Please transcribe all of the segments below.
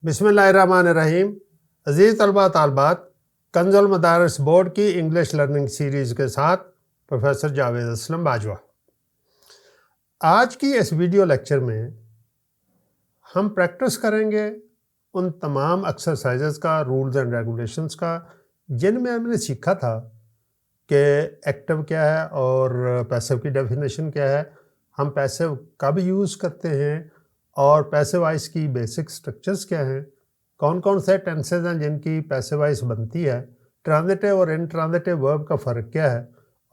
बिस्मिल्लाहिर्रहमानिर्रहीम। अज़ीज़ तलबा तालबात, कंजुल मदारिस बोर्ड की इंग्लिश लर्निंग सीरीज़ के साथ प्रोफेसर जावेद असलम बाजवा। आज की इस वीडियो लेक्चर में हम प्रैक्टिस करेंगे उन तमाम एक्सरसाइजेस का, रूल्स एंड रेगुलेशंस का, जिनमें हमने सीखा था कि एक्टिव क्या है और पैसिव की डेफिनेशन क्या है, हम पैसिव कब यूज़ करते हैं और पैसिव वॉइस की बेसिक स्ट्रक्चर्स क्या हैं, कौन कौन से टेंसेज हैं जिनकी पैसिव वॉइस बनती है, ट्रांजिटिव और इनट्रांजिटिव वर्ब का फ़र्क क्या है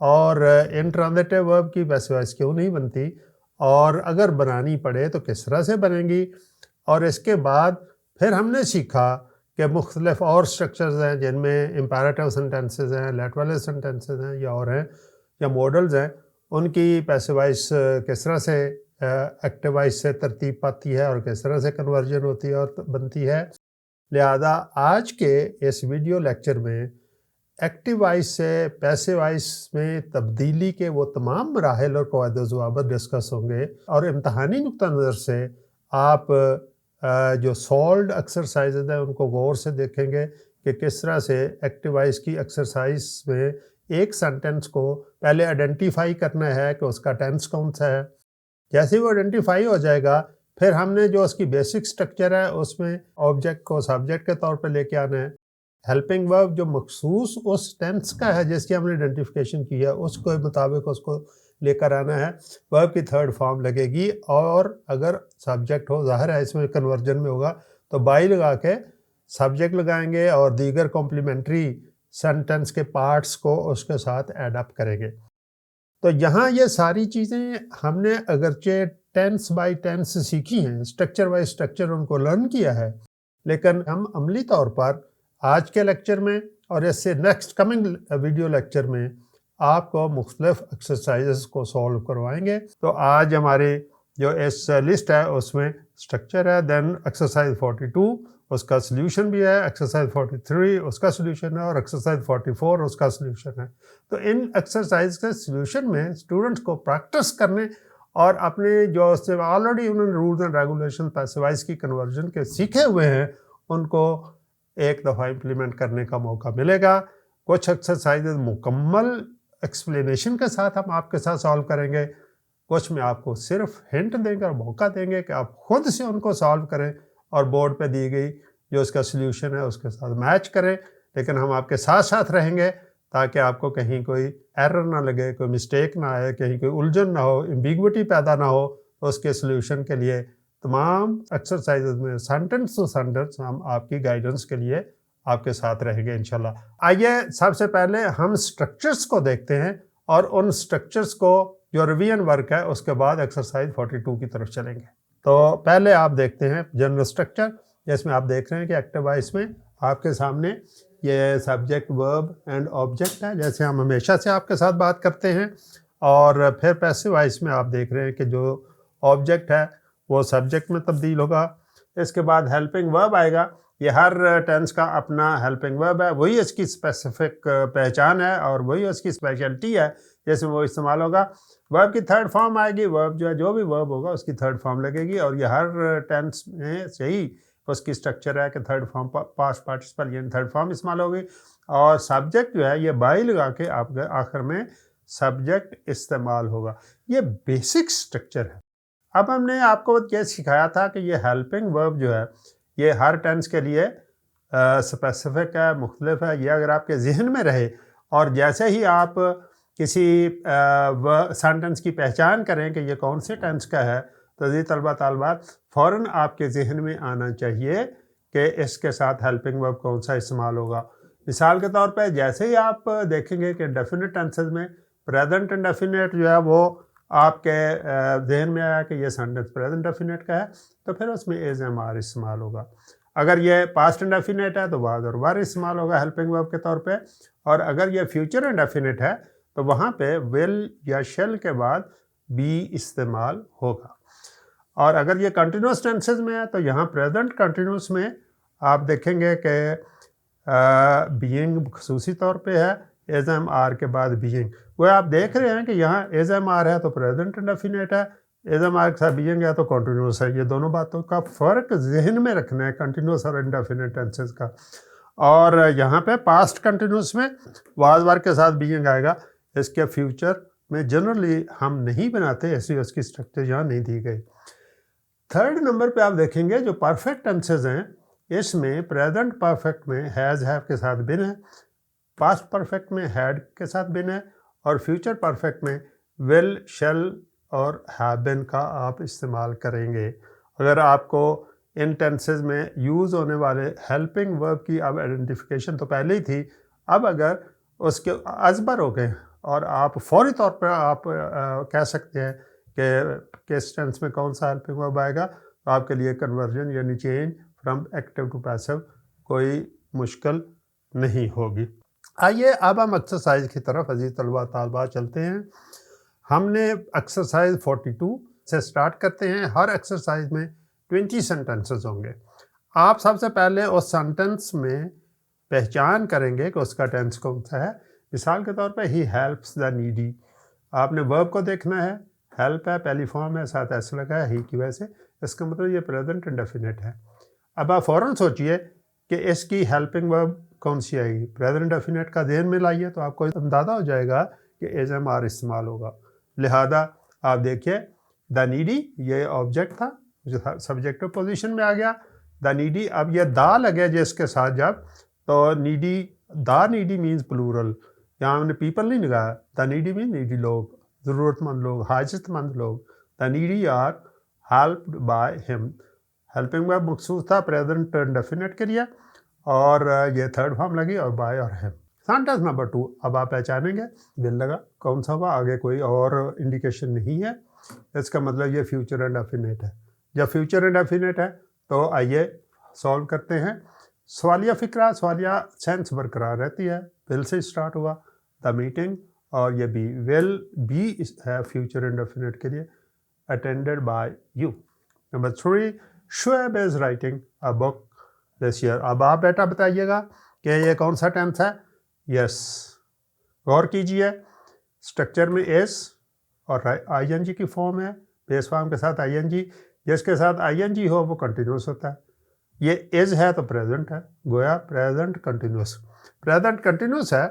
और इनट्रांजिटिव वर्ब की पैसिव वॉइस क्यों नहीं बनती और अगर बनानी पड़े तो किस तरह से बनेंगी। और इसके बाद फिर हमने सीखा कि मुख्तलिफ और स्ट्रक्चर्स हैं जिनमें इम्पेरेटिव सेंटेंसेस हैं, लेट वाले सेंटेंसेस हैं या और हैं या मॉडल्स हैं, उनकी पैसिव वॉइस किस तरह से एक्टिव वॉइस से तरतीब पाती है और किस तरह से कन्वर्जन होती है और बनती है। लिहाजा आज के इस वीडियो लेक्चर में एक्टिव वॉइस से पैसिव वॉइस में तब्दीली के वो तमाम मराहिल और क़वाइद व ज़वाबित डिस्कस होंगे और इम्तहानी नुक्ता नज़र से आप जो सॉल्व्ड एक्सरसाइजेज हैं उनको गौर से देखेंगे कि किस तरह से एक्टिव वॉइस की एक्सरसाइज में एक सेंटेंस को पहले आइडेंटिफाई करना है कि उसका टेंस कौन सा है। जैसे वो आइडेंटिफाई हो जाएगा, फिर हमने जो उसकी बेसिक स्ट्रक्चर है उसमें ऑब्जेक्ट को सब्जेक्ट के तौर पे लेके आना है। हेल्पिंग वर्ब जो मखसूस उस टेंस का है जिसकी हमने आइडेंटिफिकेशन की है उसके मुताबिक उसको लेकर आना है। वर्ब की थर्ड फॉर्म लगेगी और अगर सब्जेक्ट हो, ज़ाहिर है इसमें कन्वर्जन में होगा, तो बाई लगा के सब्जेक्ट लगाएंगे और दीगर कॉम्प्लीमेंट्री सेंटेंस के पार्ट्स को उसके साथ ऐड अप करेंगे। तो यहाँ ये सारी चीज़ें हमने अगरचे टेंस बाय टेंस सीखी हैं, स्ट्रक्चर बाय स्ट्रक्चर उनको लर्न किया है, लेकिन हम अमली तौर पर आज के लेक्चर में और इससे नेक्स्ट कमिंग वीडियो लेक्चर में आपको मुख्तलिफ एक्सरसाइजेस को सॉल्व करवाएंगे। तो आज हमारी जो इस लिस्ट है उसमें स्ट्रक्चर है, देन एक्सरसाइज 42 उसका सल्यूशन भी है, एक्सरसाइज 43 उसका सल्यूशन है और एक्सरसाइज 44 उसका सल्यूशन है। तो इन एक्सरसाइज के सल्यूशन में स्टूडेंट्स को प्रैक्टिस करने और अपने जो ऑलरेडी उन्होंने rules and regulation passive voice की कन्वर्जन के सीखे हुए हैं उनको एक दफ़ा इम्प्लीमेंट करने का मौका मिलेगा। कुछ एक्सरसाइजेज मुकम्मल एक्सप्लेनेशन के साथ हम आपके साथ सॉल्व करेंगे, कुछ में आपको सिर्फ हिंट देंगे और मौका देंगे कि आप खुद से उनको सॉल्व करें और बोर्ड पे दी गई जो उसका सल्यूशन है उसके साथ मैच करें। लेकिन हम आपके साथ साथ रहेंगे ताकि आपको कहीं कोई एरर ना लगे, कोई मिस्टेक ना आए, कहीं कोई उलझन ना हो, एम्बिग्विटी पैदा ना हो। तो उसके सल्यूशन के लिए तमाम एक्सरसाइजेज में सेंटेंस टू सेंटेंस हम आपकी गाइडेंस के लिए आपके साथ रहेंगे इंशाल्लाह। आइए सबसे पहले हम स्ट्रक्चर्स को देखते हैं और उन स्ट्रक्चर्स को जो रिवीजन वर्क है उसके बाद एक्सरसाइज 42 की तरफ चलेंगे। तो पहले आप देखते हैं जनरल स्ट्रक्चर, जिसमें आप देख रहे हैं कि एक्टिव वॉइस में आपके सामने ये सब्जेक्ट वर्ब एंड ऑब्जेक्ट है, जैसे हम हमेशा से आपके साथ बात करते हैं। और फिर पैसिव वॉइस में आप देख रहे हैं कि जो ऑब्जेक्ट है वो सब्जेक्ट में तब्दील होगा। इसके बाद हेल्पिंग वर्ब आएगा। ये हर टेंस का अपना हेल्पिंग वर्ब है, वही इसकी स्पेसिफिक पहचान है और वही उसकी स्पेशलिटी है जैसे वो इस्तेमाल होगा। वर्ब की थर्ड फॉर्म आएगी, वर्ब जो है जो भी वर्ब होगा उसकी थर्ड फॉर्म लगेगी और ये हर टेंस में सही उसकी स्ट्रक्चर है कि थर्ड फॉर्म पास्ट पार्टिसिपल यानी थर्ड फॉर्म इस्तेमाल होगी। और सब्जेक्ट जो है ये बाई लगा के आपके आखिर में सब्जेक्ट इस्तेमाल होगा। ये बेसिक स्ट्रक्चर है। अब हमने आपको ये सिखाया था कि ये हेल्पिंग वर्ब जो है ये हर टेंस के लिए स्पेसिफिक है, मुख्तलिफ है। ये अगर आपके जहन में रहे और जैसे ही आप किसी सेंटेंस की पहचान करें कि ये कौन से टेंस का है, तो जी तलबा तालबात फ़ौरन आपके जहन में आना चाहिए कि इसके साथ हेल्पिंग वर्ब कौन सा इस्तेमाल होगा। मिसाल के तौर पे जैसे ही आप देखेंगे कि डेफिनेट टेंसेस में प्रेजेंट इंडेफिनिट जो है वो आपके जहन में आया कि ये सेंटेंस प्रेजेंट डेफिनेट का है, तो फिर उसमें इज़ एम आर इस्तेमाल होगा। अगर ये पास्ट इंडेफिनेट है तो वाज और वर इस्तेमाल होगा हेल्पिंग वर्ब के तौर पे। और अगर ये फ्यूचर इंडेफिनेट है तो वहाँ पे विल या शेल के बाद बी इस्तेमाल होगा। और अगर ये कंटिन्यूस टेंसेज में है तो यहाँ प्रेजेंट कंटिन्यूस में आप देखेंगे कि बीइंग खसूसी तौर पे है, एज एम आर के बाद बीइंग। वो आप देख रहे हैं कि यहाँ एज एम आर है तो प्रेजेंट इंडेफिनेट है, एजम आर के साथ बीइंग या तो कंटिन्यूस है। ये दोनों बातों का फ़र्क जहन में रखना है, कंटिन्यूस और इंडेफिनिट टेंसेस का। और यहाँ पे पास्ट कंटिन्यूस में वाज वार के साथ बीइंग आएगा। इसके फ्यूचर में जनरली हम नहीं बनाते, ऐसी उसकी स्ट्रक्चर यहाँ नहीं दी गई। थर्ड नंबर पे आप देखेंगे जो परफेक्ट टेंसेस हैं, इसमें प्रेजेंट परफेक्ट में हैज़ हैव के साथ बिन है, पास्ट परफेक्ट में हैड के साथ बिन है, और फ्यूचर परफेक्ट में विल, शेल और हैव बिन का आप इस्तेमाल करेंगे। अगर आपको इन टेंसेस में यूज़ होने वाले हेल्पिंग वर्ब की अब आइडेंटिफिकेशन तो पहले ही थी, अब अगर उसके अजबर हो गए और आप फौरी तौर पर आप कह सकते हैं कि किस टेंस में कौन सा हेल्पिंग वर्ब आएगा, तो आपके लिए कन्वर्जन यानी change from active to passive कोई मुश्किल नहीं होगी। आइए अब हम एक्सरसाइज की तरफ अजीज तलबा तालबात चलते हैं। हमने एक्सरसाइज 42 से स्टार्ट करते हैं। हर एक्सरसाइज में 20 सेंटेंसेस होंगे। आप सबसे पहले उस सेंटेंस में पहचान करेंगे कि उसका टेंस कौन सा है। मिसाल के तौर पे ही हेल्प्स द नीडी, आपने वर्ब को देखना है, हेल्प है, पहली फॉर्म है, साथ एस लगा है ही की वजह से, इसका मतलब ये प्रेजेंट इंडेफिनिट है। अब आप फ़ौरन सोचिए कि इसकी हेल्पिंग वर्ब कौन सी आएगी। प्रेजेंट इंडेफिनिट का ध्यान में लाइए तो आपको अंदाज़ा हो जाएगा कि एज एम आर इस्तेमाल होगा। लिहाजा आप देखिए द नीडी ये ऑब्जेक्ट था जो सब्जेक्टिव पोजीशन में आ गया। द नीडी, अब ये दा लगे जिसके साथ जब, तो needy, the needy means plural, यहाँ हमने पीपल नहीं लगाया। द नीडी मीन नीडी लोग, ज़रूरतमंद लोग, हाजतमंद लोग। The needy are helped by him. Helping verb मखसूस था प्रेजेंट इंडेफिनिट के लिए, और ये थर्ड फॉर्म लगी और बाय और हिम। सेंटेंस नंबर 2, अब आप पहचानेंगे बिल लगा कौन सा हुआ, आगे कोई और इंडिकेशन नहीं है, इसका मतलब ये फ्यूचर इंडेफिनिट है। जब फ्यूचर इंडेफिनिट है तो आइए सॉल्व करते हैं। सवालिया फ़िक्रा, सवालिया सेंस बरकरार रहती है। विल से स्टार्ट हुआ, द मीटिंग, और ये बी, विल बी है फ्यूचर इंडेफिनिट के लिए, attended by you. Number 3, Shoaib is writing a book this year. अब आप बेटा बताइएगा कि ये कौन सा टेंस है। यस, गौर कीजिए, स्ट्रक्चर में एस और आईएनजी की फॉर्म है, बेस फॉर्म के साथ आईएनजी, जिसके साथ आईएनजी हो वो कंटिन्यूस होता है। ये इज है तो प्रेजेंट है, गोया प्रेजेंट कंटिन्यूस। प्रेजेंट कंटिन्यूस है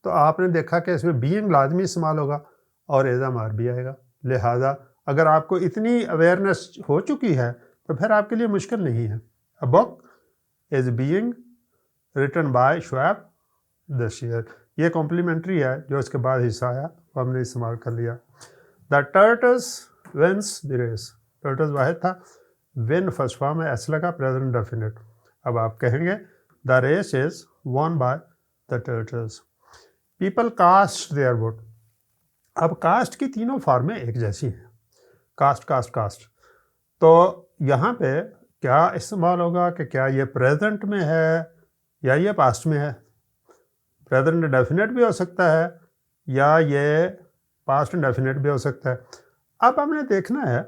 तो आपने देखा कि इसमें बीइंग लाजमी इस्तेमाल होगा और एज एम आर भी आएगा। लिहाजा अगर आपको इतनी अवेयरनेस हो चुकी है तो फिर आपके लिए मुश्किल नहीं है। A book is being written by Shoaib this year, ये कॉम्प्लीमेंट्री है, जो इसके बाद हिस्सा आया वो हमने इस्तेमाल कर लिया। The turtles wins the race, turtles वाहिद था, विन फर्स्ट फॉर्म है, एस लगा, प्रेजेंट डेफिनेट। अब आप कहेंगे the race is won by the turtles. People cast their vote. अब कास्ट की तीनों फॉर्में एक जैसी हैं, कास्ट कास्ट कास्ट। तो यहाँ पे क्या इस्तेमाल होगा कि क्या ये प्रेजेंट में है या ये पास्ट में है। प्रेजेंट डेफिनेट भी हो सकता है या ये पास्ट इंडेफिनेट भी हो सकता है। अब हमने देखना है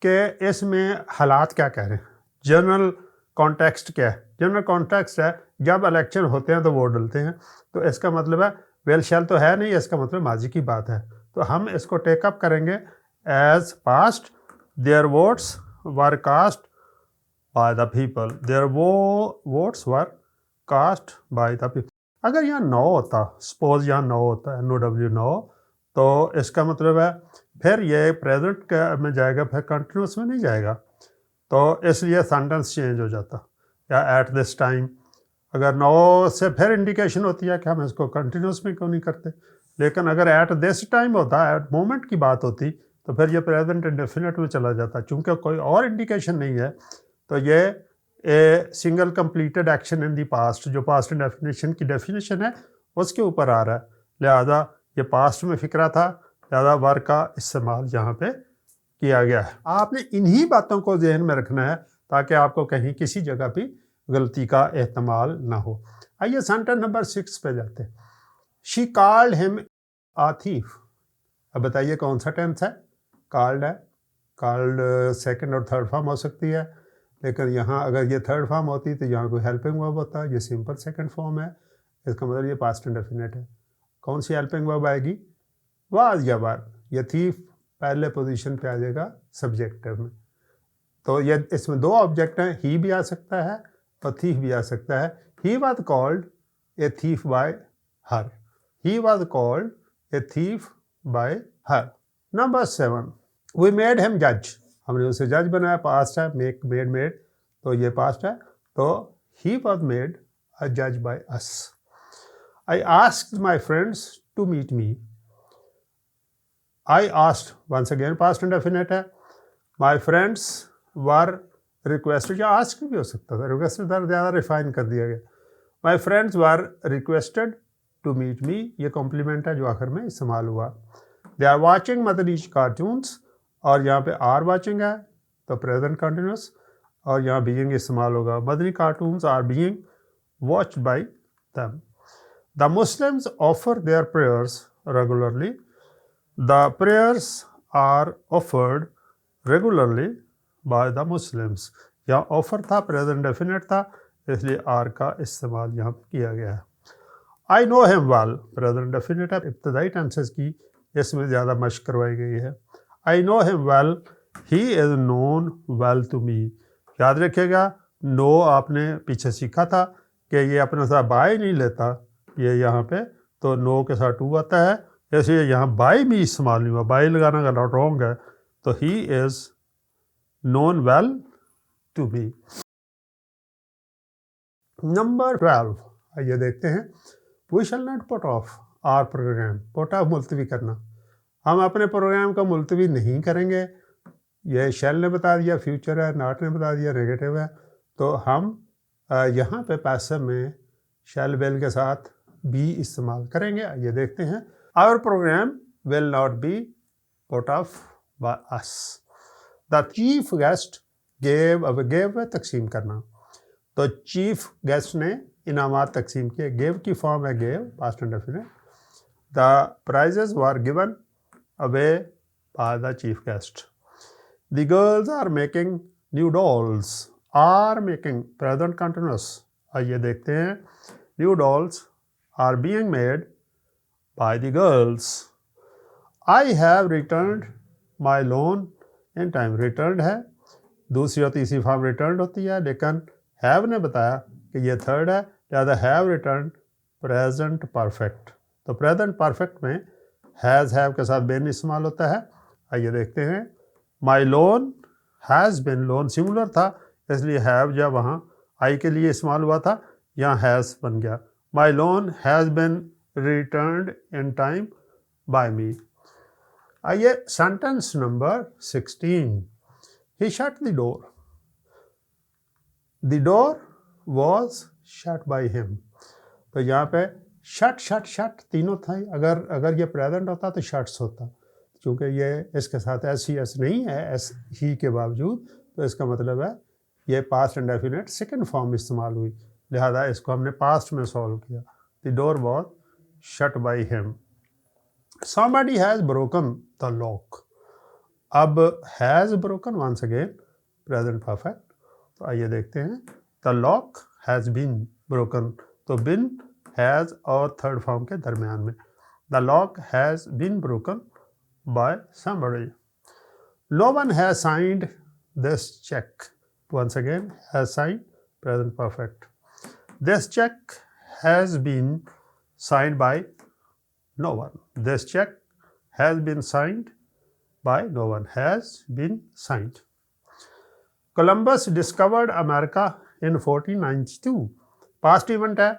कि इसमें हालात क्या कह रहे हैं, जनरल कॉन्टेक्स्ट क्या है। जनरल कॉन्टेक्स्ट है जब इलेक्शन होते हैं तो वोट डलते हैं, तो इसका मतलब है वेल शैल तो है नहीं, इसका मतलब माजी की बात है। तो हम इसको टेकअप करेंगे as past, their votes were cast by the people, their votes were cast by the people. अगर यहाँ नो होता, सपोज यहाँ नो होता है, नो डब्ल्यू नो, तो इसका मतलब है फिर ये प्रेजेंट में जाएगा, फिर कंटिन्यूस में नहीं जाएगा, तो इसलिए सेंटेंस चेंज हो जाता। या एट दिस टाइम, अगर नो से फिर इंडिकेशन होती है कि हम इसको कंटिन्यूस में क्यों नहीं करते। लेकिन अगर एट दिस टाइम होता, एट मोमेंट की बात होती, तो फिर ये प्रेजेंट इंडेफिनिट में चला जाता। चूँकि कोई और इंडिकेशन नहीं है तो ये a single completed action in the past, जो पास्ट इंडेफिनेशन की डेफिनेशन है उसके ऊपर आ रहा है। लिहाजा ये पास्ट में फिक्रा था, लिहाजा वर का इस्तेमाल यहाँ पे किया गया है। आपने इन्हीं बातों को जहन में रखना है ताकि आपको कहीं किसी जगह भी गलती का एहतमाल ना हो। आइए सेंटेंस नंबर 6 पे जाते हैं। She called him a thief. अब बताइए कौन सा टेंस है। कॉल्ड है, कॉल्ड सेकंड और थर्ड फॉर्म हो सकती है, लेकिन यहाँ अगर ये थर्ड फॉर्म होती तो यहाँ कोई हेल्पिंग वर्ब होता, ये सिंपल सेकंड फॉर्म है, इसका मतलब ये पास्ट इंडेफिनिट है। कौन सी हेल्पिंग वर्ब आएगी, वाज या वर। ये थीफ पहले पोजीशन पे आ जाएगा सब्जेक्टिव में। तो ये इसमें दो ऑब्जेक्ट हैं, ही भी आ सकता है और थीफ भी आ सकता है। He was called a thief by her, he was called a thief by her. Number 7, we made him जज, हमने उसे जज बनाया, पास्ट है, मेड, तो ये पास्ट है, तो ही वॉज मेड अ जज by us. I asked my friends to meet me, I asked once again past indefinite है, माई फ्रेंड्स वर रिक्वेस्टेड, या आस्क भी हो सकता था, रिक्वेस्टेड ज़्यादा रिफाइन कर दिया गया। My friends were requested to meet me, ये कॉम्प्लीमेंट है जो आखिर में इस्तेमाल हुआ। दे आर वॉचिंग मदनीश कार्टून्स, और यहाँ पे आर वॉचिंग है तो प्रेजेंट कंटिन्यूस, और यहाँ बीइंग इस्तेमाल होगा। Madani cartoons are being watched by them. The Muslims offer their prayers regularly. The prayers are offered regularly by the Muslims. यहाँ ऑफर था, प्रेजेंट डेफिनेट था, इसलिए आर का इस्तेमाल यहाँ पर किया गया है। I know him well, present definite है, इब्तदाई टेंसेस की इसमें ज़्यादा मशक करवाई गई है। I know him well, he is known well to me. याद रखिएगा, नो आपने पीछे सीखा था कि ये अपने साथ बाय नहीं लेता, ये यहाँ पे तो नो के साथ टू आता है, इसलिए यहाँ बाय मी इस्तेमाल नहीं हुआ, बाय लगाना का रॉन्ग है, तो he is known well to me. Number 12, आइए देखते हैं। We shall not put off our program, put off मुलतवी करना, हम अपने प्रोग्राम का मुलतवी नहीं करेंगे। ये शैल ने बता दिया फ्यूचर है, नॉट ने बता दिया नेगेटिव है, तो हम यहाँ पे पैसिव में शैल विल के साथ बी इस्तेमाल करेंगे। ये देखते हैं। Our program will not be put off by us. The chief guest gave तकसीम करना, तो चीफ गेस्ट ने इनामात तकसीम किए, गेव की फॉर्म है gave, past indefinite. The prizes were given away by the chief guest. The girls are making new dolls, are making present continuous. आइए देखते हैं। New dolls are being made by the girls. I have returned my loan in time, returned है, दूसरी और तीसरी form returned होती है, लेकिन हैव ने बताया कि ये थर्ड है, लिहाजा हैव रिटर्न प्रेजेंट परफेक्ट। तो प्रेजेंट परफेक्ट में हैज़ हैव के साथ बेन इस्तेमाल होता है। आइए देखते हैं। My loan has been, loan singular था इसलिए हैव जब वहाँ आई के लिए इस्तेमाल हुआ था, यहाँ हैज़ बन गया। My loan has been returned in time by me. आइए sentence number 16। He shut the door, the door was shut by him. तो यहाँ पे शट शट शट तीनों था, अगर ये प्रेजेंट होता तो शट्स होता, क्योंकि ये इसके साथ एस ही एस नहीं है, एस ही के बावजूद, तो इसका मतलब है ये पास्ट इंडेफिनिट सेकंड फॉर्म इस्तेमाल हुई, लिहाजा इसको हमने पास्ट में सॉल्व किया। The door was shut by him. somebody has broken the lock, अब has broken once again present perfect. तो आइए देखते हैं। The lock has been broken, तो बिन हैज़ और थर्ड फॉर्म के दरमियान में। The lock has been broken by somebody. No one has signed this check, once again has signed present perfect. This check has been signed by no one. This check has been signed by no one, has been signed. Columbus discovered America in 1492. Past event है,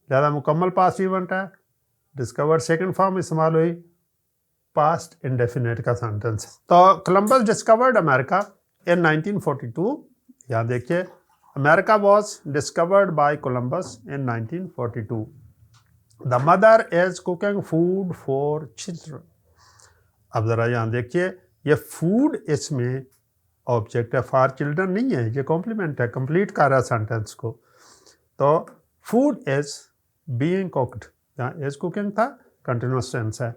ज़्यादा मुकम्मल past event है। Discovered second form इस्तेमाल हुई, past indefinite का sentence. तो Columbus discovered America in 1942। यहाँ देखिए, America was discovered by Columbus in 1942। The mother is cooking food for children. अब ज़रा यहाँ देखिए, ये फूड इसमें ऑब्जेक्ट है, फॉर चिल्ड्रन नहीं है, ये कॉम्प्लीमेंट है, कंप्लीट कर रहा है सेंटेंस को। तो फूड इज़ बीइंग कुक्ड, यहाँ इज़ कुकिंग था, कंटिन्यूस टेंस है।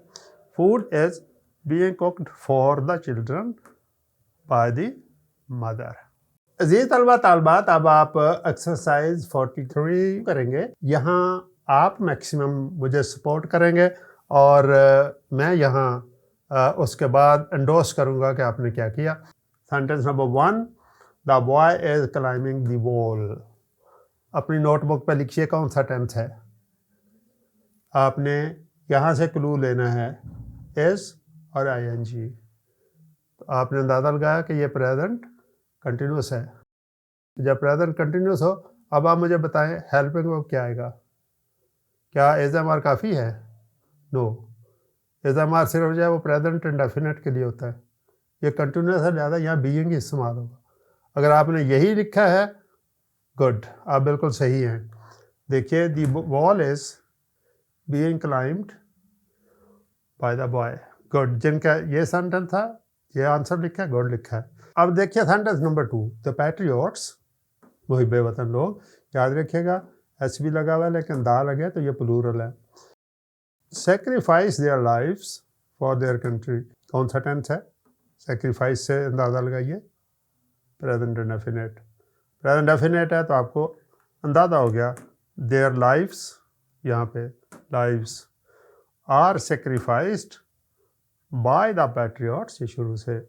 Food is being cooked for the children by the mother. अज़ीज़ तलबा तालबात, अब आप एक्सरसाइज 43 करेंगे। यहाँ आप मैक्सिमम मुझे सपोर्ट करेंगे और मैं यहाँ उसके बाद एंडोर्स करूँगा कि आपने क्या किया। Sentence number 1, the boy is climbing the wall. अपनी नोटबुक पे लिखिए कौन सा टेंस है। आपने यहाँ से क्लू लेना है इज़ और आईएनजी। तो आपने अंदाज़ा लगाया कि ये प्रेजेंट कंटिन्यूस है। जब प्रेजेंट कंटिन्यूस हो, अब आप मुझे बताएं हेल्पिंग वर्ब क्या आएगा। क्या इज़ एम आर काफ़ी है? नो, इज़ एम आर सिर्फ जो है वो प्रेजेंट इंडेफिनिट के लिए होता है। ये कंटिन्यूस है, ज़्यादा यहाँ बीइंग इस्तेमाल होगा। अगर आपने यही लिखा है, गुड, आप बिल्कुल सही हैं। देखिए, the wall is being climbed by the boy. Good, जिनका ये सेंटेंस था, ये आंसर लिखा है, गुड लिखा है। अब देखिए सेंटेंस नंबर 2, द पैट्रियोट्स, वही बेवतन लोग। याद रखिएगा एस भी लगा हुआ है लेकिन दा लगे तो ये प्लूरल है। Sacrifice their lives for their country, कौन सा टेंस है? सेक्रीफाइस से अंदाज़ा लगाइए, प्रेजेंट इंडेफिनिट। प्रेजेंट डेफिनेट है तो आपको अंदाज़ा हो गया। देयर लाइव्स, यहाँ पे lives are sacrificed by the patriots, ये शुरू से,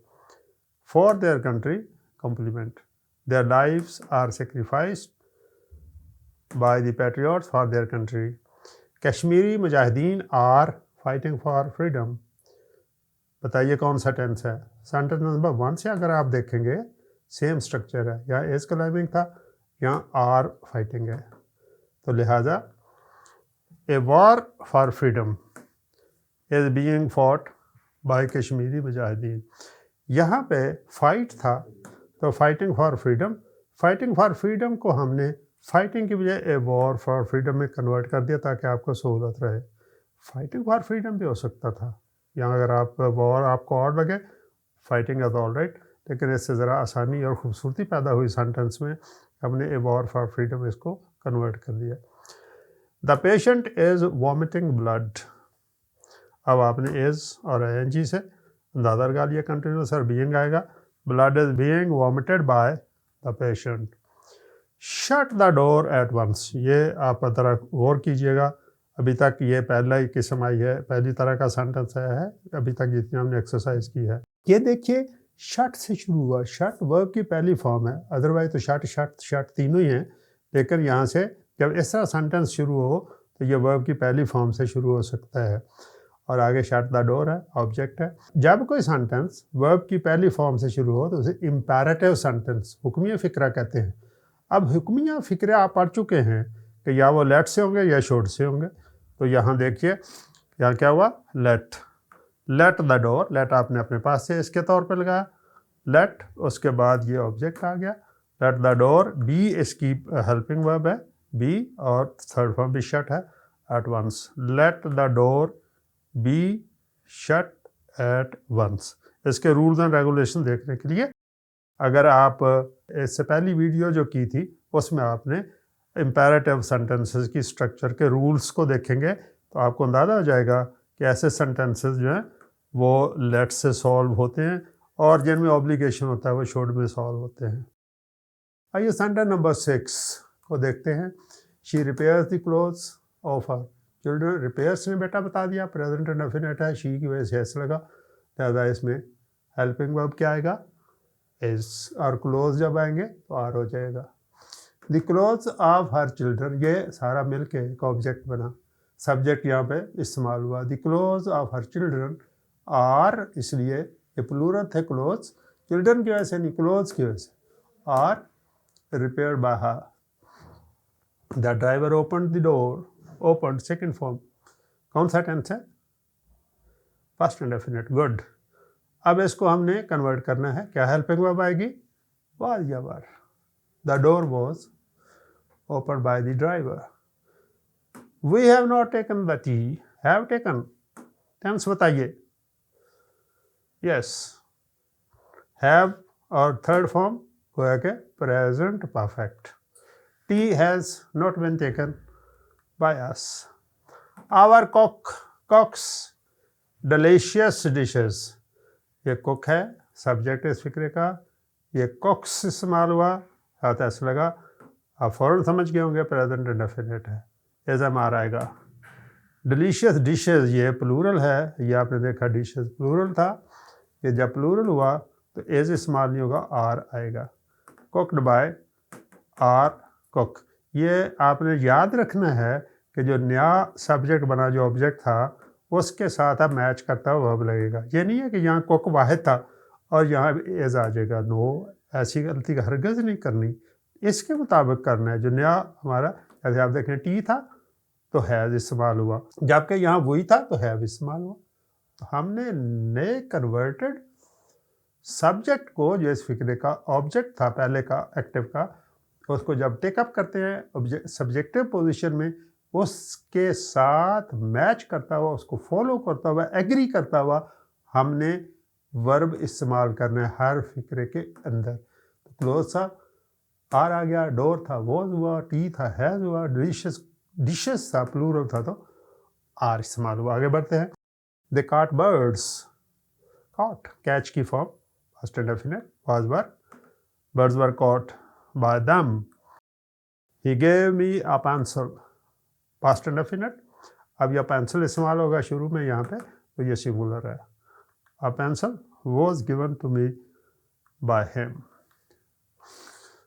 for their country complement. Their lives are sacrificed by the patriots for their country. Kashmiri मुजाहिदीन आर फाइटिंग फॉर फ्रीडम। बताइए कौन सा टेंस है? सेंटेंस नंबर 1 से अगर आप देखेंगे सेम स्ट्रक्चर है, यहाँ एज क्लाइंबिंग था, यहाँ आर फाइटिंग है, तो लिहाजा a war for freedom is being fought by Kashmiri मुजाहिदीन। यहाँ पे फाइट था तो fighting for freedom, fighting for freedom को हमने फाइटिंग की बजाय ए वॉर फॉर फ्रीडम में कन्वर्ट कर दिया ताकि आपको सहूलत रहे। फाइटिंग फॉर फ्रीडम भी हो सकता था, यहाँ अगर आप वॉर आपको और लगे, फाइटिंग इज ऑल राइट, लेकिन इससे ज़रा आसानी और ख़ूबसूरती पैदा हुई सेंटेंस में, हमने ए वॉर फॉर फ्रीडम इसको कन्वर्ट कर दिया। The patient is vomiting blood. अब आपने इज़ और ING से अंदाज़ा लगा लिया, कंटिन्यूस और बीइंग आएगा। Blood is being vomited by the patient. Shut the door at once, ये आप ज़रा गौर कीजिएगा, अभी तक ये पहला ही किस्म आई है, पहली तरह का सेंटेंस आया है अभी तक जितनी हमने एक्सरसाइज की है। ये देखिए शट से शुरू हुआ, शट वर्ब की पहली फॉर्म है, अदरवाइज तो शट शट शट तीनों ही हैं, लेकिन यहाँ से जब इस तरह सेंटेंस शुरू हो तो ये वर्ब की पहली फॉर्म से शुरू हो सकता है, और आगे शट द डोर है, ऑब्जेक्ट है। जब कोई सेंटेंस वर्ब की पहली फॉर्म से शुरू हो तो उसे इम्पेरेटिव सेंटेंस, हुक्मिया फ़िक्रा कहते हैं। अब हुक्मिया फ़िक्रे आप पढ़ चुके हैं कि या वो लेट से होंगे या शुड से होंगे, तो यहाँ देखिए यहाँ क्या हुआ, let, let the door, let आपने अपने पास से इसके तौर पे लगाया, लेट, उसके बाद ये ऑब्जेक्ट आ गया, लेट द डोर, बी इसकी हेल्पिंग वर्ब है, बी, और थर्ड फॉर्म भी शट है, at once. Let the door be shut at once. इसके रूल्स एंड रेगुलेशन देखने के लिए अगर आप इससे पहली वीडियो जो की थी उसमें आपने इम्पेरेटिव सेंटेंसेस की स्ट्रक्चर के रूल्स को देखेंगे तो आपको अंदाज़ा हो जाएगा कि ऐसे सेंटेंसेस जो हैं वो लेट से सॉल्व होते हैं और जिनमें ऑब्लिगेशन होता है वो शुड में सॉल्व होते हैं। आइए सेंटेंस नंबर 6 को देखते हैं। She repairs the clothes of her children. Repairs ने बेटा बता दिया, प्रेजेंट इंडेफिनिट है, शी की वजह से एस लगा, ज़्यादा इसमें हेल्पिंग वर्ब क्या आएगा, इज, और क्लोथ जब आएंगे तो आर हो जाएगा। The clothes of her children, ये सारा मिल के एक ऑब्जेक्ट बना, सब्जेक्ट यहाँ पे इस्तेमाल हुआ। The clothes of her children are, इसलिए ये प्लूरल थे क्लोथ्स, चिल्ड्रन की वजह से नहीं, क्लोथ्स की वजह से, are repaired by her. The driver open the door, open second form, कौन सा टेंस है, फर्स्ट इंडेफिनिट, गुड। अब इसको हमने कन्वर्ट करना है, क्या हेल्पिंग वर्ब आएगी, वाज या were. The door was open by the driver. We have not taken the tea, have taken, tense बताइए, यस, हैव और थर्ड फॉर्म गोया के present perfect. Tea has not been taken by us. Our cook cooks delicious dishes, ये cook है, subject इस फिक्रे का, ये कुक्स इस्तेमाल हुआ, हाथ ऐसा लगा, आप फ़ौरन समझ गए होंगे प्रेजेंट इंडेफिनिट है, एज एम आर आएगा। डिलीशियस डिशेस ये प्लूरल है, ये आपने देखा डिशेस प्लूरल था, ये जब प्लूरल हुआ तो एज इस्तेमाल नहीं होगा, आर आएगा। कुक्ड बाय आर कुक, ये आपने याद रखना है कि जो नया सब्जेक्ट बना, जो ऑब्जेक्ट था, उसके साथ अब मैच करता हुआ वर्ब लगेगा। ये नहीं है कि यहाँ कुक वाहिद था और यहाँ भी एज आ जाएगा, नो, ऐसी गलती हरगिज़ नहीं करनी, इसके मुताबिक करना है। जो नया हमारा, जैसे आप देखें टी था तो हैज़ इस्तेमाल हुआ, जबकि यहाँ वही था तो हैव इस्तेमाल हुआ। तो हमने नए कन्वर्टेड सब्जेक्ट को, जो इस फिक्रे का ऑब्जेक्ट था पहले का एक्टिव का, उसको जब टेकअप करते हैं सब्जेक्टिव पोजीशन में, उसके साथ मैच करता हुआ, उसको फॉलो करता हुआ, एग्री करता हुआ हमने वर्ब इस्तेमाल करना है हर फिक्रे के अंदर। तो क्लोज था, आर आ गया, डोर था, वॉज हुआ, टी था, हैज़ हुआ, डिशेस था, प्लूरल था तो आर इस्तेमाल हुआ। आगे बढ़ते हैं। They caught birds, caught catch की form, past indefinite, was were, birds were caught by them, he gave me a pencil, past indefinite. अब यह पेंसिल इस्तेमाल होगा शुरू में यहाँ पे, तो ये सिंगुलर है। A pencil was given to me by him.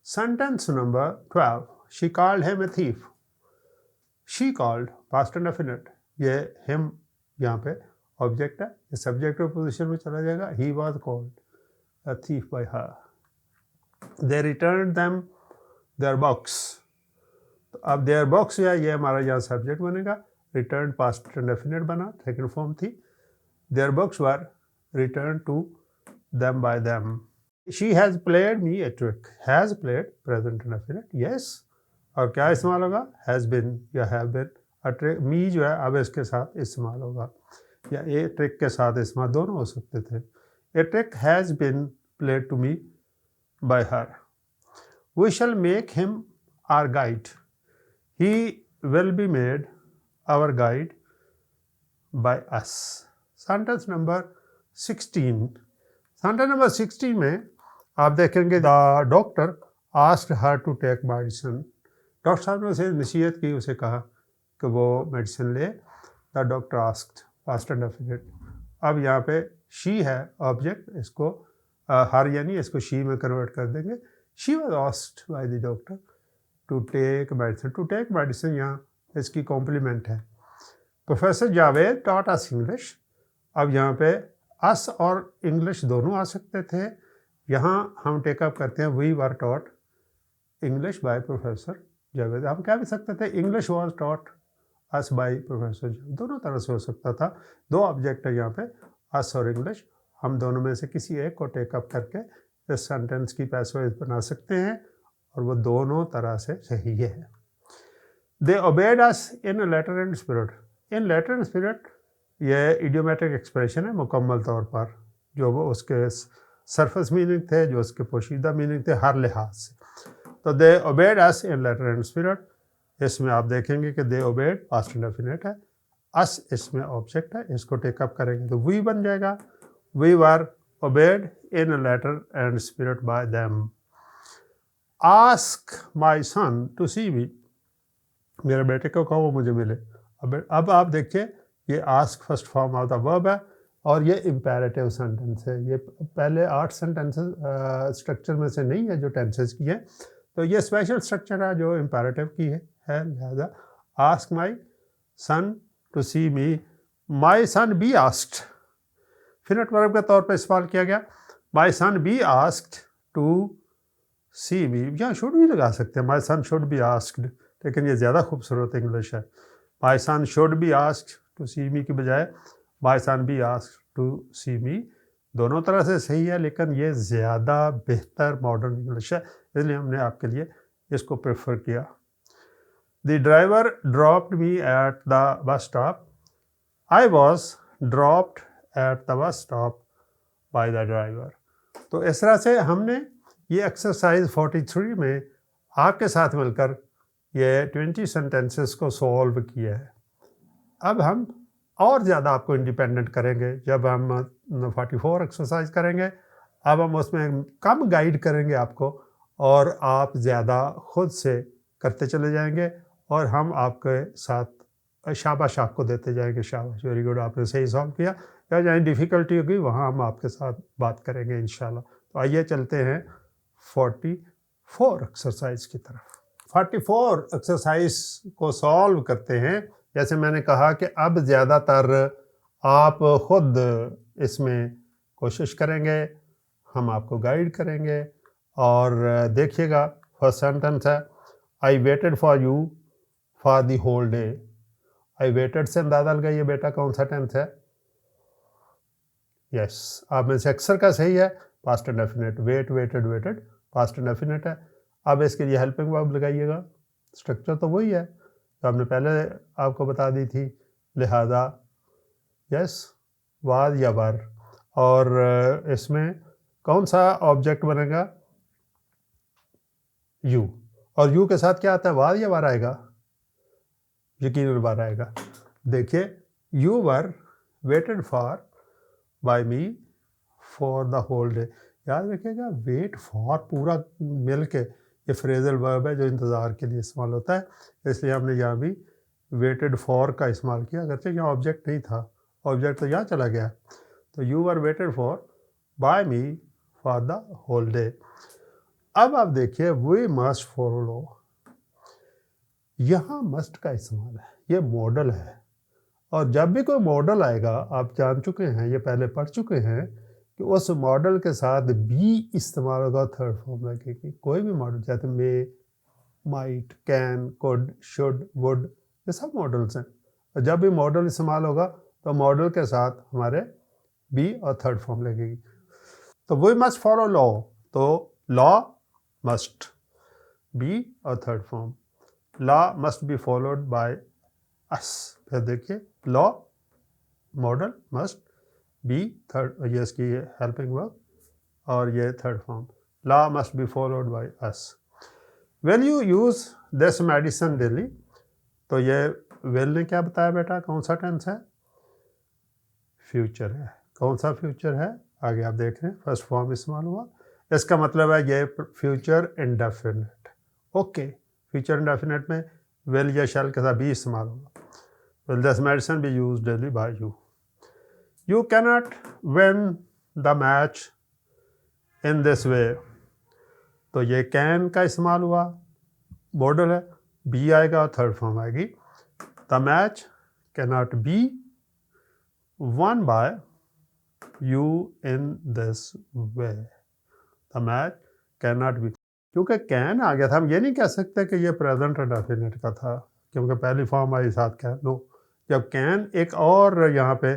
Sentence number 12, she called him a thief. She called, past indefinite, ये हिम यहाँ पे ऑब्जेक्ट है, ये सब्जेक्टिव पोजीशन में चला जाएगा। He was called a thief by her. They return them their box, तो अब देयर बॉक्स है, ये हमारा यहाँ सब्जेक्ट बनेगा। रिटर्न पास्ट इंडेफिनिट बना, सेकंड फॉर्म थी। Their box were return to them by them. She has played me a trick, has played present indefinite, yes, और क्या इस्तेमाल होगा, हैज़ बिन या हैव बिन। अ ट्रिक, मी जो है अब इसके साथ इस्तेमाल होगा, या ए ट्रिक के साथ इस्तेमाल, दोनों हो सकते थे। A trick has been played to me by her. We shall make him our guide, he will be made our guide by us. Sentence number 16. Sentence number 16 में आप देखेंगे, the doctor asked her to take medicine. Doctor साहब ने उसे नसीहत की, उसे कहा कि वो मेडिसिन ले। The doctor asked, past indefinite। अब यहाँ पे she है ऑब्जेक्ट, इसको हर यानी इसको she में कन्वर्ट कर देंगे। She was asked by the doctor to take medicine, to take medicine यहाँ इसकी कॉम्प्लीमेंट है। Professor Javed taught us English, अब यहाँ पे अस और इंग्लिश दोनों आ सकते थे, यहाँ हम टेकअप करते हैं we were taught English by professor Javed. हम कह भी सकते थे English was taught us by professor Javed, दोनों तरह से हो सकता था। दो ऑब्जेक्ट है यहाँ पे, अस और इंग्लिश, हम दोनों में से किसी एक को टेकअप करके इस सेंटेंस की पैसेज बना सकते हैं, और वो दोनों तरह से सही है। They obeyed us in letter and spirit, in letter and spirit ये इडियोमेट्रिक एक्सप्रेशन है मुकम्मल तौर पर, जो वो उसके सरफेस मीनिंग थे, जो उसके पोशीदा मीनिंग थे हर लिहाज से। तो they obeyed us in letter and spirit, इसमें आप देखेंगे कि दे ओबेड पास्ट इंडेफिनिट है, अस इसमें ऑब्जेक्ट है, इसको टेकअप करेंगे तो वी बन जाएगा। We were obeyed in letter and spirit by them. Ask my son to see me, मेरे बेटे को कहो वो मुझे मिले। अब आप देखिए, ये ask first form of the verb है और ये इम्पेरेटिव सेंटेंस है। ये पहले 8 सेंटेंसेस स्ट्रक्चर में से नहीं है जो टेंसेस की है, तो ये स्पेशल स्ट्रक्चर है जो इम्पेरेटिव की है। लिहाजा ask my son to see me, my son be asked, finite verb के तौर पर इस्तेमाल किया गया। My son be asked to see me, यहाँ शुड भी लगा सकते हैं, my son should be asked, लेकिन ये ज़्यादा खूबसूरत इंग्लिश है। My son should be asked to see me की बजाय my son be asked to see me, दोनों तरह से सही है, लेकिन ये ज़्यादा बेहतर मॉडर्न इंग्लिश है, इसलिए हमने आपके लिए इसको प्रेफर किया। The driver dropped me at the bus stop, I was dropped at the bus stop by the driver. तो इस तरह से हमने ये एक्सरसाइज 43 में आपके साथ मिलकर ये 20 सेंटेंसेस को सॉल्व किया है। अब हम और ज़्यादा आपको इंडिपेंडेंट करेंगे जब हम 44 एक्सरसाइज करेंगे। अब हम उसमें कम गाइड करेंगे आपको, और आप ज़्यादा खुद से करते चले जाएंगे, और हम आपके साथ शाबाश आपको देते जाएंगे, शाबाश, वेरी गुड, आपने सही सॉल्व किया, या जहाँ डिफ़िकल्टी होगी वहाँ हम आपके साथ बात करेंगे इंशाल्लाह। तो आइए चलते हैं 44 एक्सरसाइज की तरफ। 44 एक्सरसाइज को सॉल्व करते हैं। जैसे मैंने कहा कि अब ज़्यादातर आप ख़ुद इसमें कोशिश करेंगे, हम आपको गाइड करेंगे। और देखिएगा, फर्स्ट सेंटेंस है I waited for you for the whole day. I waited से अंदाजा लगाइए बेटा कौन सा टेंस है। यस, आप में से अक्सर का सही है, past indefinite, wait, waited, waited, past indefinite है। अब इसके लिए हेल्पिंग वर्ब लगाइएगा। स्ट्रक्चर तो वही है जो आपने पहले आपको बता दी थी, लिहाजा यस, वाज या वर। और इसमें कौन सा ऑब्जेक्ट बनेगा, यू। और यू के साथ क्या आता है, वाज या वर आएगा, यकीनन वर आएगा। देखिए, you were waited for by me for the whole day. याद रखिएगा, वेट फॉर पूरा मिल के ये फ्रेजल वर्ब है जो इंतज़ार के लिए इस्तेमाल होता है, इसलिए हमने यहाँ भी वेटेड फॉर का इस्तेमाल किया, अगरचे यहाँ ऑब्जेक्ट नहीं था, ऑब्जेक्ट तो यहाँ चला गया। तो you were waited for by me for the whole day. अब आप देखिए, वी मस्ट फॉलो, यहाँ मस्ट का इस्तेमाल है, ये मॉडल है। और जब भी कोई मॉडल आएगा, आप जान चुके हैं, ये पहले पढ़ चुके हैं कि उस मॉडल के साथ बी इस्तेमाल होगा, थर्ड फॉर्म लगेगी। कोई भी मॉडल, जैसे may, might, can, could, should, would, ये सब मॉडल्स हैं। और जब भी मॉडल इस्तेमाल होगा तो मॉडल के साथ हमारे बी और थर्ड फॉर्म लगेगी। तो वी मस्ट फॉलो लॉ, तो लॉ मस्ट, बी और third form, law must be followed by us. फिर देखिए, law, modal, must, be, third, ये इसकी हेल्पिंग वर्ब और ये third form, law must be followed by us. Will you use this medicine daily, तो ये will ने क्या बताया बेटा, कौन सा टेंस है, फ्यूचर है। कौन सा फ्यूचर है, आगे आप देख रहे हैं, फर्स्ट फॉर्म इस्तेमाल हुआ, इसका मतलब है ये future indefinite. Okay, future indefinite में विल या शैल के साथ भी इस्तेमाल होगा। Will this medicine be used daily by you? You cannot win the match in this way. तो ये can का इस्तेमाल हुआ, मॉडल है, बी आएगा और थर्ड फॉर्म आएगी। The match cannot be won by you in this way. The match cannot be, क्योंकि can आ गया था, हम ये नहीं कह सकते कि ये प्रेजेंट इंडेफिनिट का था, क्योंकि पहली फॉर्म आई साथ can, नो। जब कैन एक और यहाँ पे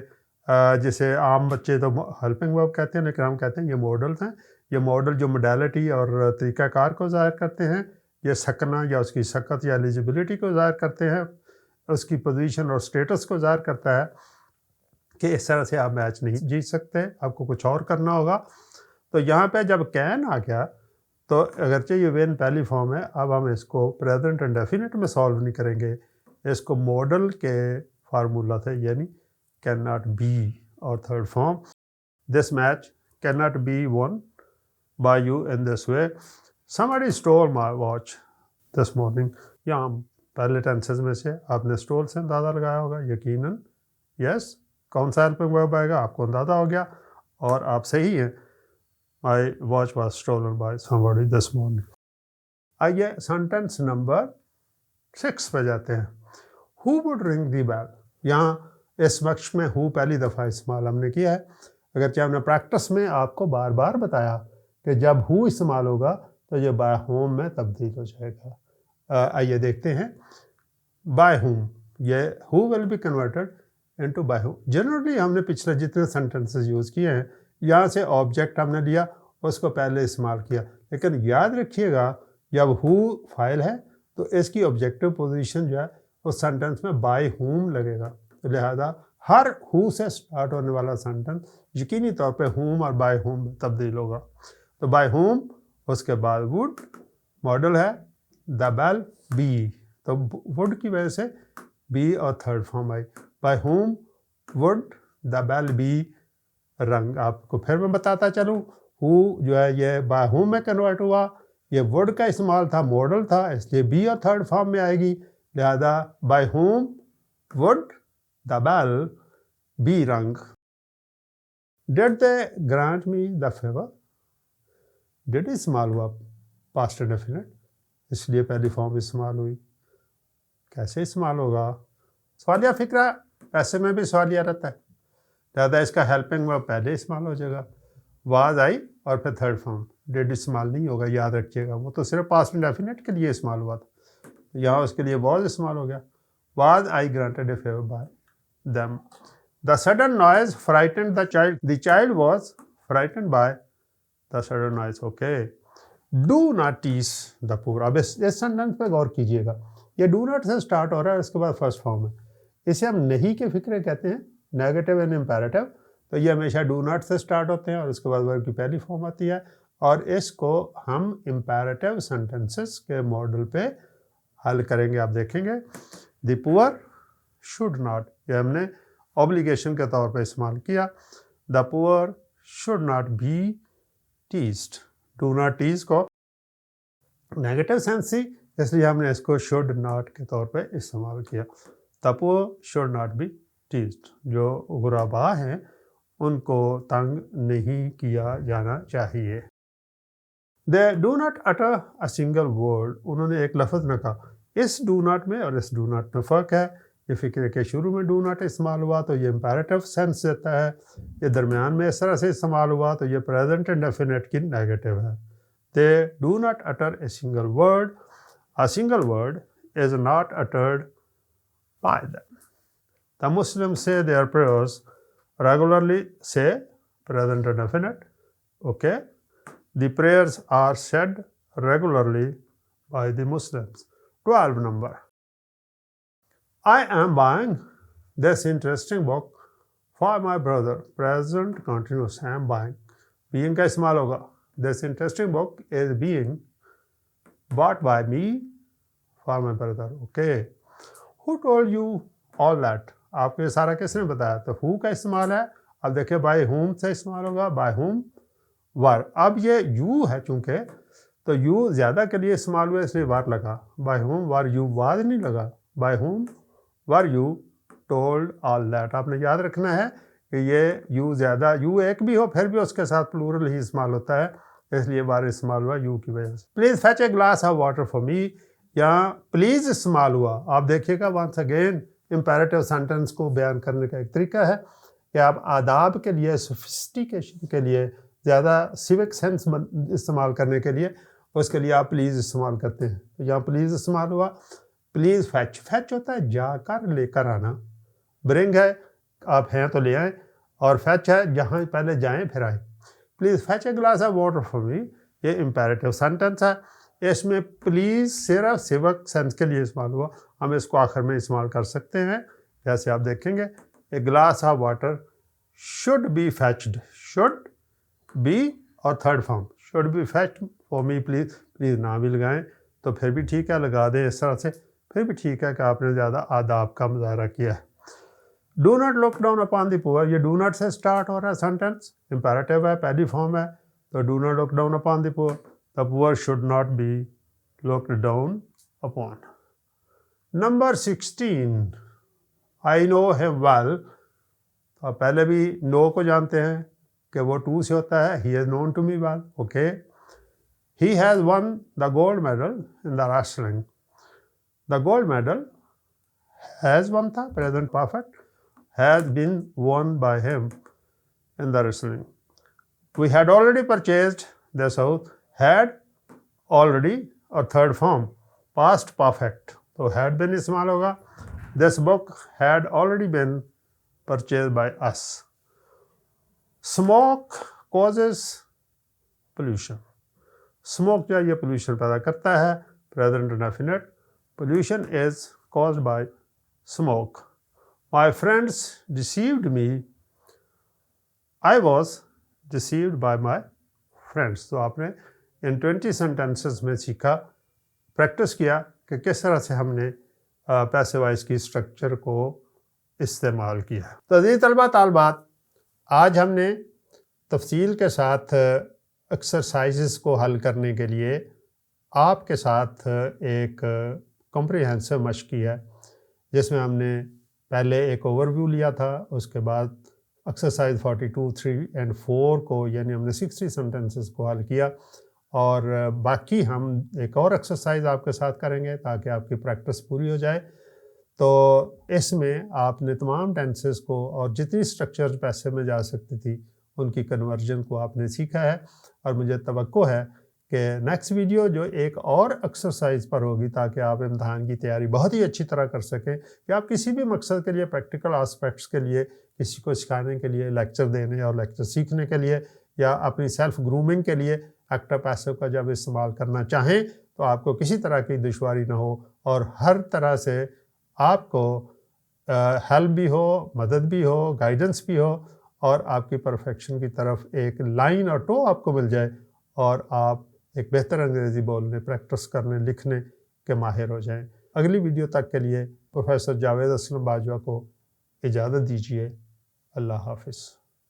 जिसे आम बच्चे तो हेल्पिंग वर्ब कहते हैं, लेकिन हम कहते हैं ये मॉडल्स हैं। ये मॉडल जो मोडालिटी और तरीक़ाकार को ज़ाहिर करते हैं, ये सकना या उसकी सकत या एलिजिबिलिटी को ज़ाहिर करते हैं, उसकी पोजीशन और स्टेटस को ज़ाहिर करता है कि इस तरह से आप मैच नहीं जीत सकते, आपको कुछ और करना होगा। तो यहाँ पे जब कैन आ गया, तो अगरचे ये वेन पहली फॉर्म है, अब हम इसको प्रेजेंट इंडेफिनिट में सॉल्व नहीं करेंगे, इसको मॉडल के फार्मूला थे, यानी कैन नॉट बी और third form, this match can not be one by you in this way, somebody stole my watch this morning. यहाँ पहले टेंसेस में से आपने स्टोल से अंदाज़ा लगाया होगा, यकीनन यस। कौन सा हेल्पिंग वर्ब आएगा आपको अंदाज़ा हो गया, और आप सही हैं, my watch was stolen by somebody this morning. आइए सेंटेंस नंबर 6 पे जाते हैं। Who would ring the bell, यहाँ इस वक्त में हु पहली दफ़ा इस्तेमाल हमने किया है, अगरचे हमने प्रैक्टिस में आपको बार बार बताया कि जब हु इस्तेमाल होगा तो ये बाय होम में तब्दील हो जाएगा। आइए देखते हैं, बाय होम, ये who will be converted into bye home. Generally हमने पिछले जितने सेंटेंसेस यूज़ किए हैं, यहाँ से ऑब्जेक्ट हमने लिया, उसको पहले इस्तेमाल किया, लेकिन याद रखिएगा जब हु फाइल है तो इसकी ऑब्जेक्टिव पोजीशन जो है उस सेंटेंस में बाय होम लगेगा। तो लिहाजा हर हु से स्टार्ट होने वाला सेंटेंस यकीनी तौर पे होम और बाय होम में तब्दील होगा। तो बाय होम, उसके बाद वुड, मॉडल है द बेल, बी, तो वुड की वजह से बी और थर्ड फॉर्म आई, by whom would the bell be rung. आपको फिर मैं बताता चलूँ, हु जो है ये बाय होम में कन्वर्ट हुआ, ये वुड का इस्तेमाल था, मॉडल था, इसलिए बी और थर्ड फॉर्म में आएगी, लिहाजा by whom Would the bell be rung? Did they grant me the favor? Did इस्तेमाल हुआ पास्ट डेफिनेट, इसलिए पहली फॉर्म इस्तेमाल हुई। कैसे इस्तेमाल होगा? सवालिया फिक्रा, ऐसे में भी सवालिया रहता है, ज़्यादा इसका हेल्पिंग वर्ब पहले इस्तेमाल हो जाएगा। वाज आई और फिर थर्ड फॉर्म, डिड इस्तेमाल नहीं होगा, याद रखिएगा। वो तो सिर्फ पास्ट इंडेफिनिट के लिए इस्तेमाल हुआ था, यहाँ उसके लिए वाज इस्तेमाल हो गया। Was I granted a favour by them. The sudden noise frightened the child. The child was frightened by the sudden noise. Okay. Do not tease the poor. अब इस सेंटेंस पे गौर कीजिएगा, ये डू नॉट से start हो रहा है, इसके बाद फर्स्ट फॉर्म है। इसे हम नहीं के फिक्रे कहते हैं, नेगेटिव एंड इम्पेरेटिव। तो ये हमेशा डू नॉट से स्टार्ट होते हैं और उसके बाद वर्ब की पहली फॉर्म आती है, और इसको हम इम्पेरेटिव सेंटेंसेस के मॉडल पे हल करेंगे। आप देखेंगे द पुअर शुड नॉट, ये हमने ऑब्लिगेशन के तौर पे इस्तेमाल किया। The poor should not be teased. Do not tease को नेगेटिव सेंस थी, इसलिए हमने इसको शुड नॉट के तौर पे इस्तेमाल किया। The poor should not be teased. जो गुराबा हैं उनको तंग नहीं किया जाना चाहिए। दे do not utter a single word. उन्होंने एक लफ्ज़ न कहा। इस डू नॉट में और इस डू नॉट में फ़र्क है। ये फिक्र के शुरू में डू नॉट इस्तेमाल हुआ तो ये इम्पेरेटिव सेंस देता है, ये दरमियान में इस तरह से इस्तेमाल हुआ तो ये प्रेजेंट इंडेफिनिट की नेगेटिव है। They do not utter a single word. A single word is not uttered by them. The Muslims say their prayers regularly, say present indefinite. Okay, the prayers are said regularly by the Muslims. 12 number. I am buying this interesting book for my brother. Present continuous, I am buying. Being का इस्तेमाल होगा। This interesting book is being bought by me for my brother. Okay. Who told you all that? आपको ये सारा किसने बताया? तो who का इस्तेमाल है। अब देखिए बाय हुम से इस्तेमाल होगा, बाय हुम वर। अब ये यू है चूंकि, तो यू ज़्यादा के लिए इस्तेमाल हुआ इसलिए वार लगा। By whom were you was नहीं लगा। By whom were you told all that. आपने याद रखना है कि ये यू ज़्यादा, यू एक भी हो फिर भी उसके साथ प्लूरल ही इस्तेमाल होता है, इसलिए बार इस्तेमाल हुआ यू की वजह से। Please fetch A glass of water for me. यहाँ प्लीज़ इस्तेमाल हुआ। आप देखिएगा वंस अगेन इम्पेरेटिव सेंटेंस को बयान करने का एक तरीका है कि आप आदाब के लिए, सोफिस्टिकेशन के लिए, ज़्यादा सिविक सेंस इस्तेमाल करने के लिए उसके लिए आप प्लीज़ इस्तेमाल करते हैं। तो यहाँ प्लीज़ इस्तेमाल हुआ। प्लीज़ फैच, फैच होता है जाकर लेकर आना। ब्रिंग है आप हैं तो ले आएँ, और फैच है जहाँ पहले जाएँ फिर आएँ। Please fetch A glass of water for me, ये इम्पेरेटिव सेंटेंस है। इसमें प्लीज़ सिर्फ सिविक सेंस के लिए इस्तेमाल हुआ, हम इसको आखिर में इस्तेमाल कर सकते हैं। जैसे आप देखेंगे a glass of water should be fetched. Should be और third form should be fetched for me please. Please ना भी लगाएं तो फिर भी ठीक है, लगा दें इस तरह से, फिर भी ठीक है कि आपने ज़्यादा आदाब का मुजाहरा किया है। Do not look down upon the poor. ये डू नॉट से स्टार्ट हो रहा है सेंटेंस, इम्पेरेटिव है, पहली फॉर्म है, तो do not look down upon the poor. The poor should not B looked down upon. Number 16, I know him well. तो पहले भी नो को जानते हैं कि वो टू से होता है, he has known to me well. Okay. He has won the gold medal in the wrestling. The gold medal has won था present perfect, has been won by him in the wrestling. We had already purchased this house. Had already और third form past perfect, तो had been इस्तेमाल होगा। This book had already been purchased by us. Smoke causes pollution. Smoke जो ये pollution पैदा करता है, present indefinite. Pollution is caused by smoke. My friends deceived me. I was deceived by my friends. तो आपने इन 20 sentences में सीखा, practice किया कि किस तरह से हमने पैसिव वॉइस की स्ट्रक्चर को इस्तेमाल किया। तो अज़ीज़ तलबा तालबात, आज हमने तफसील के साथ एक्सरसाइजेस को हल करने के लिए आपके साथ एक कॉम्प्रिहेंसिव मश्क की है, जिसमें हमने पहले एक ओवरव्यू लिया था, उसके बाद एक्सरसाइज 42, 3 एंड 4 को यानी हमने 60 सेंटेंसेस को हल किया, और बाकी हम एक और एक्सरसाइज आपके साथ करेंगे ताकि आपकी प्रैक्टिस पूरी हो जाए। तो इसमें आपने तमाम टेंसेस को और जितनी स्ट्रक्चर्स पैसे में जा सकती थी उनकी कन्वर्जन को आपने सीखा है, और मुझे तवक्को है कि नेक्स्ट वीडियो जो एक और एक्सरसाइज पर होगी ताकि आप इम्तहान की तैयारी बहुत ही अच्छी तरह कर सकें, कि आप किसी भी मकसद के लिए, प्रैक्टिकल आस्पेक्ट्स के लिए, किसी को सिखाने के लिए, लेक्चर देने और लेक्चर सीखने के लिए, या अपनी सेल्फ ग्रूमिंग के लिए एक्टिव पैसिव का जब इस्तेमाल करना चाहें तो आपको किसी तरह की दुश्वारी ना हो, और हर तरह से आपको हेल्प भी हो, मदद भी हो, गाइडेंस भी हो, और आपकी परफेक्शन की तरफ एक लाइन और टो आपको मिल जाए, और आप एक बेहतर अंग्रेज़ी बोलने, प्रैक्टिस करने, लिखने के माहिर हो जाएं। अगली वीडियो तक के लिए प्रोफेसर जावेद असलम बाजवा को इजाज़त दीजिए। अल्लाह हाफ़िज़।